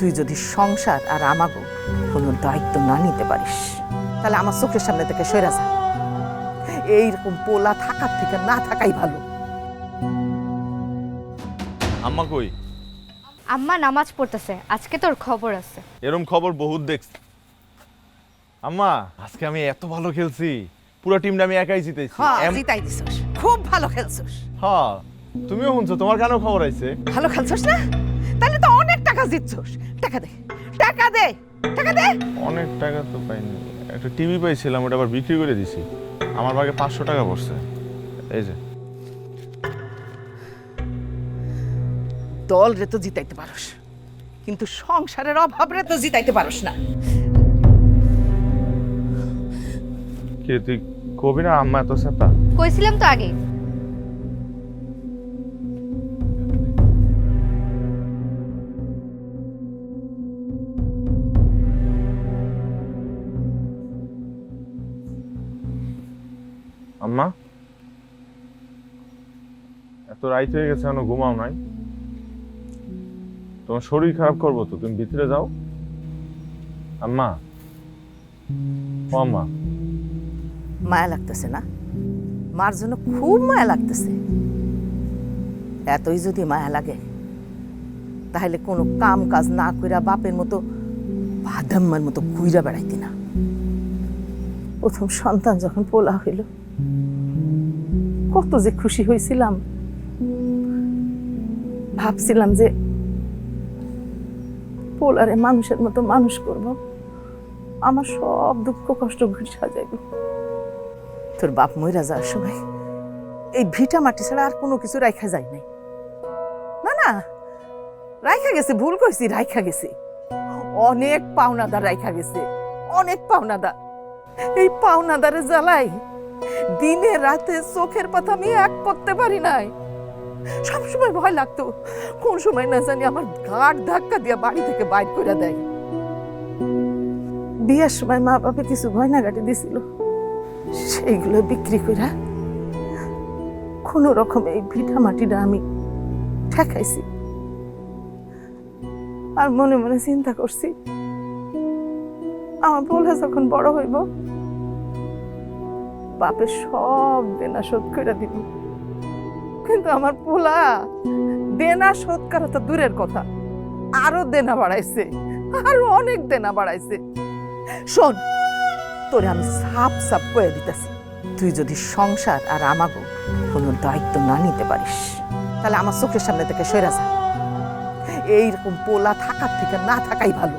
তুই যদি সংসার আর আমাগো কোনো দায়িত্ব না নিতে পারিস তাহলে আমার চোখের সামনে থেকে সরে যা। এইরকম পোলা থাকার থেকে না থাকাই ভালো। আম্মা কই? আম্মা নামাজ পড়তেছে, আজকে তোর খবর আছে। এরম খবর বহুত দেখছি। আম্মা আজকে আমি এত ভালো খেলছি, পুরো টিমটা আমি একাই জিতেছি। হ্যাঁ, জিতাই দিছস, খুব ভালো খেলছস। হ্যাঁ, তুমিও শুনছো, তোমার কেন খবর আইছে? ভালো খেলছস না? তাহলে তো অনেক টাকা জিতছস। টাকা দে, টাকা দে, টাকা দে। অনেক টাকা তো পাইনি, একটা টিভি পাইছিলাম, ওটা আবার বিক্রি করে দিছি। আমার ভাগে 500 টাকা পড়ছে। এই যে দল রে তো জিতাইতে পারস, কিন্তু সংসারের অভাব রে তো জিতাইতে পারস না। কি তুই কবি না আম্মা এত সেতা? কইছিলাম তো আগে। আম্মা এত রাইত হয়ে গেছে, এখনো ঘুমাও নাই? তোমার শরীর খারাপ করবো তো, তুমি ভিতরে যাও। আম্মা, ও আম্মা, মায়া লাগতেছে না? মার জন্য খুব মায়া লাগতেছে। এতই যদি মায়া লাগে তাহলে কোনো কাম কাজ না কইরা বাপের মতো ভাদাম্মার মতো কুইরা বেড়াইতি না। প্রথম সন্তান যখন পোলা হইল কত যে খুশি হয়েছিলাম। ভাবছিলাম যে পোলারে মানুষের মতো মানুষ করব, আমার সব দুঃখ কষ্ট ঘুষা যাইব। তোর বাপ মইরা যাওয়ার সময় এই ভিটা মাটি ছাড়া আর কোনো কিছু রাইখা যায় নাই। না না, রাইখা গেছে, ভুল কইছি, রাইখা গেছে। অনেক পাওনাদার রাইখা গেছে, অনেক পাওনাদার। এই পাওনাদারে জ্বালাই দিনে রাতে চোখের পাতা আমি এক করতে পারি নাই। সবসময় ভয় লাগতো কোন সময় না জানি আমার ঘাট ধাক্কা দিয়া বাড়ি থেকে বাইর করে দেয়। বিয়ের সময় মা বাবা কিছু গয়নাগাটি দিছিল, সেইগুলো বিক্রি করে কোন রকম এই ভিটা মাটিটা আমি ঠেকাইছি। আর মনে মনে চিন্তা করছি আমার পোলা যখন বড় হইব বাপের সব দেনা শোধ করে দিব। কিন্তু আমার পোলা দেনা শোধ করা তো দূরের কথা, আরো দেনা বাড়াইছে, আরো অনেক দেনা বাড়াইছে। শোন, তোরে আমি সাপ সাপ কয়ে দিতেছি, তুই যদি সংসার আর আমাগো কোনো দায়িত্ব না নিতে পারিস তাহলে আমার চোখের সামনে থেকে সরে যা। এইরকম পোলা থাকার থেকে না থাকাই ভালো।